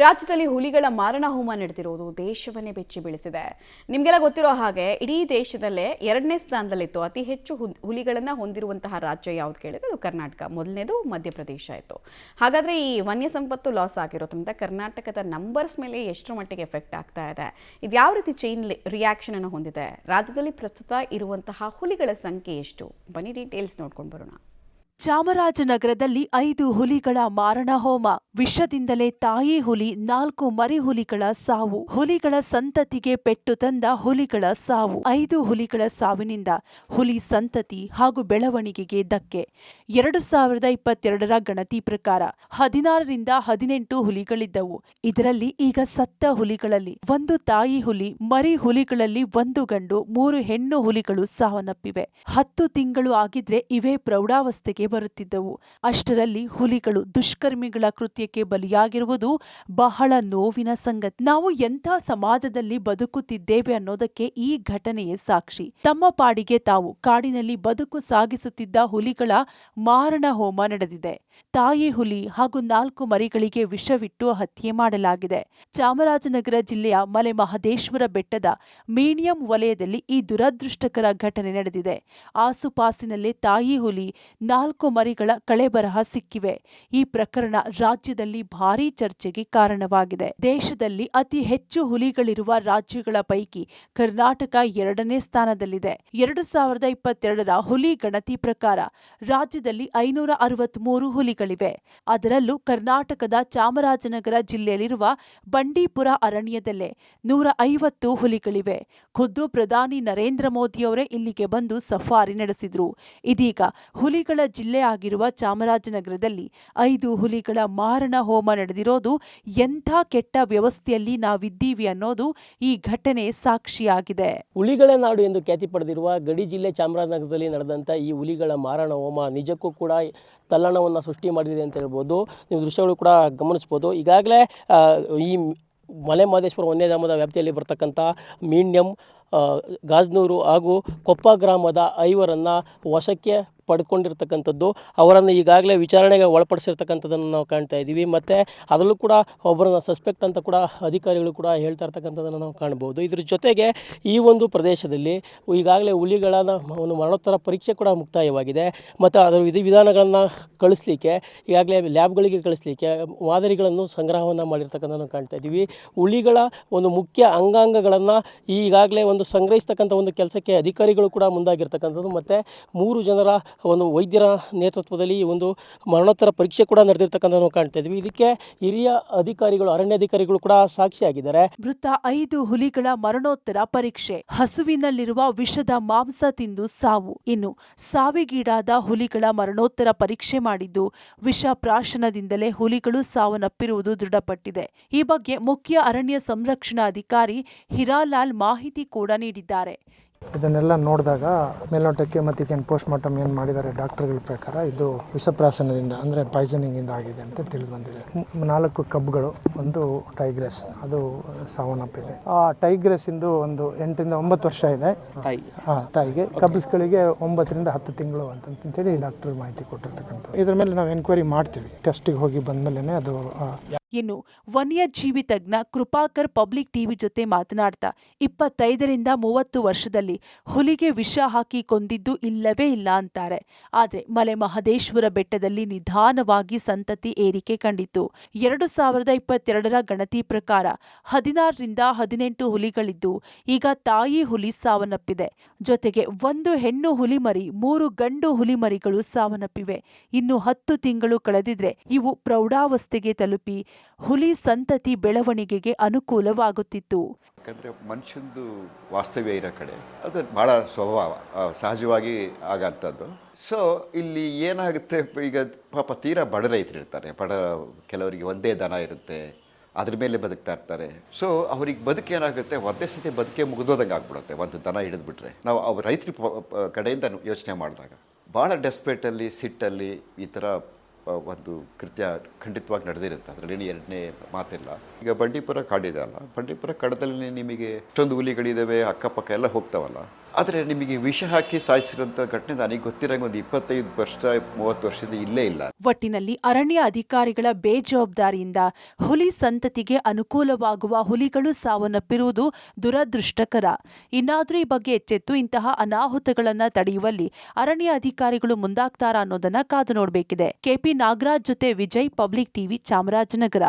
ರಾಜ್ಯದಲ್ಲಿ ಹುಲಿಗಳ ಮಾರಣ ಹೋಮ ನಡೆದಿರುವುದು ದೇಶವನ್ನೇ ಬೆಚ್ಚಿ ಬೀಳಿಸಿದೆ. ನಿಮಗೆಲ್ಲ ಗೊತ್ತಿರೋ ಹಾಗೆ ಇಡೀ ದೇಶದಲ್ಲೇ 2ನೇ ಸ್ಥಾನದಲ್ಲಿತ್ತು ಅತಿ ಹೆಚ್ಚು ಹುಲಿಗಳನ್ನು ಹೊಂದಿರುವಂತಹ ರಾಜ್ಯ ಯಾವುದು ಕೇಳಿದ್ರೆ ಅದು ಕರ್ನಾಟಕ. ಮೊದಲನೇದು ಮಧ್ಯಪ್ರದೇಶ ಆಯಿತು. ಹಾಗಾದರೆ ಈ ವನ್ಯ ಸಂಪತ್ತು ಲಾಸ್ ಆಗಿರೋದ್ರಿಂದ ಕರ್ನಾಟಕದ ನಂಬರ್ಸ್ ಮೇಲೆ ಎಷ್ಟರ ಮಟ್ಟಿಗೆ ಎಫೆಕ್ಟ್ ಆಗ್ತಾ ಇದೆ, ಇದು ಯಾವ ರೀತಿ ಚೈನ್ ರಿಯಾಕ್ಷನ್ ಅನ್ನು ಹೊಂದಿದೆ, ರಾಜ್ಯದಲ್ಲಿ ಪ್ರಸ್ತುತ ಇರುವಂತಹ ಹುಲಿಗಳ ಸಂಖ್ಯೆ ಎಷ್ಟು, ಬನ್ನಿ ಡೀಟೇಲ್ಸ್ ನೋಡ್ಕೊಂಡು ಬರೋಣ. ಚಾಮರಾಜನಗರದಲ್ಲಿ 5 ಹುಲಿಗಳ ಮಾರಣ ಹೋಮ. ವಿಷದಿಂದಲೇ ತಾಯಿ ಹುಲಿ, 4 ಮರಿ ಹುಲಿಗಳ ಸಾವು. ಹುಲಿಗಳ ಸಂತತಿಗೆ ಪೆಟ್ಟು ತಂದ ಹುಲಿಗಳ ಸಾವು. 5 ಹುಲಿಗಳ ಸಾವಿನಿಂದ ಹುಲಿ ಸಂತತಿ ಹಾಗೂ ಬೆಳವಣಿಗೆಗೆ ಧಕ್ಕೆ. 2022ರ ಗಣತಿ ಪ್ರಕಾರ 16ರಿಂದ 18 ಹುಲಿಗಳಿದ್ದವು. ಇದರಲ್ಲಿ ಈಗ ಸತ್ತ ಹುಲಿಗಳಲ್ಲಿ 1 ತಾಯಿ ಹುಲಿ, ಮರಿ ಹುಲಿಗಳಲ್ಲಿ 1 ಗಂಡು, 3 ಹೆಣ್ಣು ಹುಲಿಗಳು ಸಾವನ್ನಪ್ಪಿವೆ. 10 ತಿಂಗಳು ಆಗಿದ್ರೆ ಇವೇ ಪ್ರೌಢಾವಸ್ಥೆಗೆ ಬರುತ್ತಿದ್ದವು. ಅಷ್ಟರಲ್ಲಿ ಹುಲಿಗಳು ದುಷ್ಕರ್ಮಿಗಳ ಕೃತ್ಯಕ್ಕೆ ಬಲಿಯಾಗಿರುವುದು ಬಹಳ ನೋವಿನ ಸಂಗತಿ. ನಾವು ಎಂಥ ಸಮಾಜದಲ್ಲಿ ಬದುಕುತ್ತಿದ್ದೇವೆ ಅನ್ನೋದಕ್ಕೆ ಈ ಘಟನೆಯೇ ಸಾಕ್ಷಿ. ತಮ್ಮ ಪಾಡಿಗೆ ತಾವು ಕಾಡಿನಲ್ಲಿ ಬದುಕು ಸಾಗಿಸುತ್ತಿದ್ದ ಹುಲಿಗಳ ಮಾರಣ ಹೋಮ ನಡೆದಿದೆ. ತಾಯಿ ಹುಲಿ ಹಾಗೂ 4 ಮರಿಗಳಿಗೆ ವಿಷವಿಟ್ಟು ಹತ್ಯೆ ಮಾಡಲಾಗಿದೆ. ಚಾಮರಾಜನಗರ ಜಿಲ್ಲೆಯ ಮಲೆಮಹದೇಶ್ವರ ಬೆಟ್ಟದ ಮೀಡಿಯಂ ವಲಯದಲ್ಲಿ ಈ ದುರದೃಷ್ಟಕರ ಘಟನೆ ನಡೆದಿದೆ. ಆಸುಪಾಸಿನಲ್ಲೇ ತಾಯಿ ಹುಲಿ, 4 ಮರಿಗಳ ಕಳೆಬರಹ ಸಿಕ್ಕಿವೆ. ಈ ಪ್ರಕರಣ ರಾಜ್ಯದಲ್ಲಿ ಭಾರೀ ಚರ್ಚೆಗೆ ಕಾರಣವಾಗಿದೆ. ದೇಶದಲ್ಲಿ ಅತಿ ಹೆಚ್ಚು ಹುಲಿಗಳಿರುವ ರಾಜ್ಯಗಳ ಪೈಕಿ ಕರ್ನಾಟಕ 2ನೇ ಸ್ಥಾನದಲ್ಲಿದೆ. 2022ರ ಹುಲಿ ಗಣತಿ ಪ್ರಕಾರ ರಾಜ್ಯದಲ್ಲಿ 563 ಹುಲಿಗಳಿವೆ. ಅದರಲ್ಲೂ ಕರ್ನಾಟಕದ ಚಾಮರಾಜನಗರ ಜಿಲ್ಲೆಯಲ್ಲಿರುವ ಬಂಡೀಪುರ ಅರಣ್ಯದಲ್ಲೇ 150 ಹುಲಿಗಳಿವೆ. ಖುದ್ದು ಪ್ರಧಾನಿ ನರೇಂದ್ರ ಮೋದಿಯವರೇ ಇಲ್ಲಿಗೆ ಬಂದು ಸಫಾರಿ ನಡೆಸಿದ್ರು. ಇದೀಗ ಹುಲಿಗಳ ಜಿಲ್ಲೆ ಆಗಿರುವ ಚಾಮರಾಜನಗರದಲ್ಲಿ 5 ಹುಲಿಗಳ ಮಾರಣ ಹೋಮ ನಡೆದಿರೋದು ಎಂಥ ಕೆಟ್ಟ ವ್ಯವಸ್ಥೆಯಲ್ಲಿ ನಾವಿದ್ದೀವಿ ಅನ್ನೋದು ಈ ಘಟನೆ ಸಾಕ್ಷಿಯಾಗಿದೆ. ಹುಲಿಗಳ ನಾಡು ಎಂದು ಖ್ಯಾತಿ ಪಡೆದಿರುವ ಗಡಿ ಜಿಲ್ಲೆ ಚಾಮರಾಜನಗರದಲ್ಲಿ ನಡೆದಂಥ ಈ ಹುಲಿಗಳ ಮಾರಣ ಹೋಮ ನಿಜಕ್ಕೂ ಕೂಡ ತಲ್ಲಣವನ್ನು ಸೃಷ್ಟಿ ಮಾಡಿದೆ ಅಂತ ಹೇಳ್ಬೋದು. ನೀವು ದೃಶ್ಯಗಳು ಕೂಡ ಗಮನಿಸ್ಬೋದು. ಈಗಾಗಲೇ ಈ ಮಲೆಮಹದೇಶ್ವರ ವನ್ಯಧಾಮದ ವ್ಯಾಪ್ತಿಯಲ್ಲಿ ಬರ್ತಕ್ಕಂಥ ಮೀಂಡ್ಯಂ, ಗಾಜನೂರು ಹಾಗೂ ಕೊಪ್ಪ ಗ್ರಾಮದ 5ರನ್ನು ವಶಕ್ಕೆ ಪಡ್ಕೊಂಡಿರ್ತಕ್ಕಂಥದ್ದು. ಅವರನ್ನು ಈಗಾಗಲೇ ವಿಚಾರಣೆಗೆ ಒಳಪಡಿಸಿರ್ತಕ್ಕಂಥದ್ದನ್ನು ನಾವು ಕಾಣ್ತಾ ಇದ್ದೀವಿ. ಮತ್ತು ಅದರಲ್ಲೂ ಕೂಡ ಒಬ್ಬರನ್ನ ಸಸ್ಪೆಕ್ಟ್ ಅಂತ ಕೂಡ ಅಧಿಕಾರಿಗಳು ಕೂಡ ಹೇಳ್ತಾ ಇರ್ತಕ್ಕಂಥದ್ದನ್ನು ನಾವು ಕಾಣ್ಬೋದು. ಇದ್ರ ಜೊತೆಗೆ ಈ ಒಂದು ಪ್ರದೇಶದಲ್ಲಿ ಈಗಾಗಲೇ ಹುಲಿಗಳ ಒಂದು ಮರಣೋತ್ತರ ಪರೀಕ್ಷೆ ಕೂಡ ಮುಕ್ತಾಯವಾಗಿದೆ. ಮತ್ತು ಅದರ ವಿಧಿವಿಧಾನಗಳನ್ನು ಕಳಿಸ್ಲಿಕ್ಕೆ ಈಗಾಗಲೇ ಲ್ಯಾಬ್ಗಳಿಗೆ ಕಳಿಸ್ಲಿಕ್ಕೆ ಮಾದರಿಗಳನ್ನು ಸಂಗ್ರಹವನ್ನು ಮಾಡಿರ್ತಕ್ಕಂಥದ್ದನ್ನು ಕಾಣ್ತಾ ಇದ್ದೀವಿ. ಹುಲಿಗಳ ಒಂದು ಮುಖ್ಯ ಅಂಗಾಂಗಗಳನ್ನು ಈಗಾಗಲೇ ಒಂದು ಸಂಗ್ರಹಿಸ್ತಕ್ಕಂಥ ಒಂದು ಕೆಲಸಕ್ಕೆ ಅಧಿಕಾರಿಗಳು ಕೂಡ ಮುಂದಾಗಿರ್ತಕ್ಕಂಥದ್ದು. ಮತ್ತು 3 ಜನರ ಒಂದು ವೈದ್ಯರ ನೇತೃತ್ವದಲ್ಲಿ ಒಂದು ಮರಣೋತ್ತರ ಪರೀಕ್ಷೆ ಕೂಡ ನಡೆದಿರ್ತಕ್ಕಂಥದ್ದು ಕಾಣ್ತಾ ಇದ್ವಿ. ಇದಕ್ಕೆ ಹಿರಿಯ ಅಧಿಕಾರಿಗಳು, ಅರಣ್ಯಾಧಿಕಾರಿಗಳು ಕೂಡ ಸಾಕ್ಷಿಯಾಗಿದ್ದಾರೆ. ಮೃತ 5 ಹುಲಿಗಳ ಮರಣೋತ್ತರ ಪರೀಕ್ಷೆ. ಹಸುವಿನಲ್ಲಿರುವ ವಿಷದ ಮಾಂಸ ತಿಂದು ಸಾವು. ಇನ್ನು ಸಾವಿಗೀಡಾದ ಹುಲಿಗಳ ಮರಣೋತ್ತರ ಪರೀಕ್ಷೆ ಮಾಡಿದ್ದು ವಿಷ ಪ್ರಾಶನದಿಂದಲೇ ಹುಲಿಗಳು ಸಾವನ್ನಪ್ಪಿರುವುದು ದೃಢಪಟ್ಟಿದೆ. ಈ ಬಗ್ಗೆ ಮುಖ್ಯ ಅರಣ್ಯ ಸಂರಕ್ಷಣಾಧಿಕಾರಿ ಹಿರಾಲಾಲ್ ಮಾಹಿತಿ ಕೂಡ ನೀಡಿದ್ದಾರೆ. ಇದನ್ನೆಲ್ಲ ನೋಡಿದಾಗ ಮೇಲ್ನೋಟಕ್ಕೆ ಮತ್ತು ಪೋಸ್ಟ್ ಮಾರ್ಟಮ್ ಏನು ಮಾಡಿದ್ದಾರೆ ಡಾಕ್ಟರ್ಗಳ ಪ್ರಕಾರ ಇದು ವಿಷಪ್ರಾಶನದಿಂದ ಅಂದರೆ ಪಾಯ್ಸನಿಂಗಿಂದ ಆಗಿದೆ ಅಂತ ತಿಳಿದು ಬಂದಿದೆ. 4 ಕಬ್ಬುಗಳು, 1 ಟೈಗ್ರೆಸ್ ಅದು ಸಾವನ್ನಪ್ಪಿದೆ. ಆ ಟೈಗ್ರೆಸ್ಸಿಂದು ಒಂದು 8ರಿಂದ 9 ವರ್ಷ ಇದೆ ತಾಯಿಗೆ. ಕಬ್ಬಸ್ಗಳಿಗೆ 9ರಿಂದ 10 ತಿಂಗಳು ಅಂತಂತೇಳಿ ಡಾಕ್ಟರ್ ಮಾಹಿತಿ ಕೊಟ್ಟಿರ್ತಕ್ಕಂಥ. ಇದ್ರ ಮೇಲೆ ನಾವು ಎನ್ಕ್ವೈರಿ ಮಾಡ್ತೀವಿ. ಟೆಸ್ಟಿಗೆ ಹೋಗಿ ಬಂದಮೇಲೆ ಅದು. ಇನ್ನು ವನ್ಯಜೀವಿ ತಜ್ಞ ಕೃಪಾಕರ್ ಪಬ್ಲಿಕ್ ಟಿವಿ ಜೊತೆ ಮಾತನಾಡ್ತಾ 25ರಿಂದ 30 ವರ್ಷದಲ್ಲಿ ಹುಲಿಗೆ ವಿಷ ಹಾಕಿ ಕೊಂದಿದ್ದು ಇಲ್ಲವೇ ಇಲ್ಲ ಅಂತಾರೆ. ಆದರೆ ಮಲೆಮಹದೇಶ್ವರ ಬೆಟ್ಟದಲ್ಲಿ ನಿಧಾನವಾಗಿ ಸಂತತಿ ಏರಿಕೆ ಕಂಡಿತ್ತು. 2022ರ ಗಣತಿ ಪ್ರಕಾರ 16ರಿಂದ 18 ಹುಲಿಗಳಿದ್ದು ಈಗ ತಾಯಿ ಹುಲಿ ಸಾವನ್ನಪ್ಪಿದೆ. ಜೊತೆಗೆ 1 ಹೆಣ್ಣು ಹುಲಿಮರಿ, 3 ಗಂಡು ಹುಲಿಮರಿಗಳು ಸಾವನ್ನಪ್ಪಿವೆ. ಇನ್ನು 10 ತಿಂಗಳು ಕಳೆದಿದ್ರೆ ಇವು ಪ್ರೌಢಾವಸ್ಥೆಗೆ ತಲುಪಿ ಹುಲಿ ಸಂತತಿ ಬೆಳವಣಿಗೆಗೆ ಅನುಕೂಲವಾಗುತ್ತಿತ್ತು. ಯಾಕಂದರೆ ಮನುಷ್ಯಂದು ವಾಸ್ತವ್ಯ ಇರೋ ಕಡೆ ಅದು ಭಾಳ ಸ್ವಭಾವ ಸಹಜವಾಗಿ ಆಗಂಥದ್ದು. ಸೊ ಇಲ್ಲಿ ಏನಾಗುತ್ತೆ, ಈಗ ಪಾಪ ತೀರಾ ಬಡ ರೈತರು ಇರ್ತಾರೆ. ಕೆಲವರಿಗೆ ಒಂದೇ ದನ ಇರುತ್ತೆ, ಅದ್ರ ಮೇಲೆ ಬದುಕ್ತಾ ಇರ್ತಾರೆ. ಸೊ ಅವ್ರಿಗೆ ಬದುಕು ಏನಾಗುತ್ತೆ, ಒಂದೇ ಸತಿ ಬದುಕೆ ಮುಗಿದೋದಂಗೆ ಆಗ್ಬಿಡುತ್ತೆ. ಒಂದು ದನ ಹಿಡಿದ್ಬಿಟ್ರೆ ನಾವು ಅವ್ರ ರೈತರ ಕಡೆಯಿಂದ ಯೋಚನೆ ಮಾಡಿದಾಗ ಭಾಳ ಡೆಸ್ಪೇಟಲ್ಲಿ, ಸಿಟ್ಟಲ್ಲಿ ಈ ಥರ ಒಂದು ಕೃತ್ಯ ಖಂಡಿತವಾಗಿ ನಡೆದಿರುತ್ತೆ. ಅದರಲ್ಲಿ ಎರಡನೇ ಮಾತಿಲ್ಲ. ಈಗ ಬಂಡೀಪುರ ಕಾಡಿದೆ ಅಲ್ಲ, ಬಂಡೀಪುರ ಕಾಡದಲ್ಲಿ ನಿಮಗೆ ಎಷ್ಟೊಂದು ಹುಲಿಗಳಿದ್ದಾವೆ, ಅಕ್ಕಪಕ್ಕ ಎಲ್ಲ ಹೋಗ್ತಾವಲ್ಲ. ಆದರೆ ನಿಮಗೆ ವಿಷ ಹಾಕಿ ಸಾಯಿಸಿರೋಂಥ ಘಟನೆ ನನಗೆ ಗೊತ್ತಿರೋಂಗೆ ಒಂದು 25 ವರ್ಷ 30 ವರ್ಷದ ಇಲ್ಲೇ ಇಲ್ಲ. ಒಟ್ಟಿನಲ್ಲಿ ಅರಣ್ಯ ಅಧಿಕಾರಿಗಳ ಬೇಜವಾಬ್ದಾರಿಯಿಂದ ಹುಲಿ ಸಂತತಿಗೆ ಅನುಕೂಲವಾಗುವ ಹುಲಿಗಳು ಸಾವನ್ನಪ್ಪಿರುವುದು ದುರದೃಷ್ಟಕರ. ಇನ್ನಾದರೂ ಈ ಬಗ್ಗೆ ಎಚ್ಚೆತ್ತು ಇಂತಹ ಅನಾಹುತಗಳನ್ನ ತಡೆಯುವಲ್ಲಿ ಅರಣ್ಯ ಅಧಿಕಾರಿಗಳು ಮುಂದಾಗ್ತಾರಾ ಅನ್ನೋದನ್ನ ಕಾದು ನೋಡಬೇಕಿದೆ. ಕೆಪಿ ನಾಗರಾಜ್ ಜೊತೆ ವಿಜಯ್, ಪಬ್ಲಿಕ್ ಟಿವಿ, ಚಾಮರಾಜನಗರ.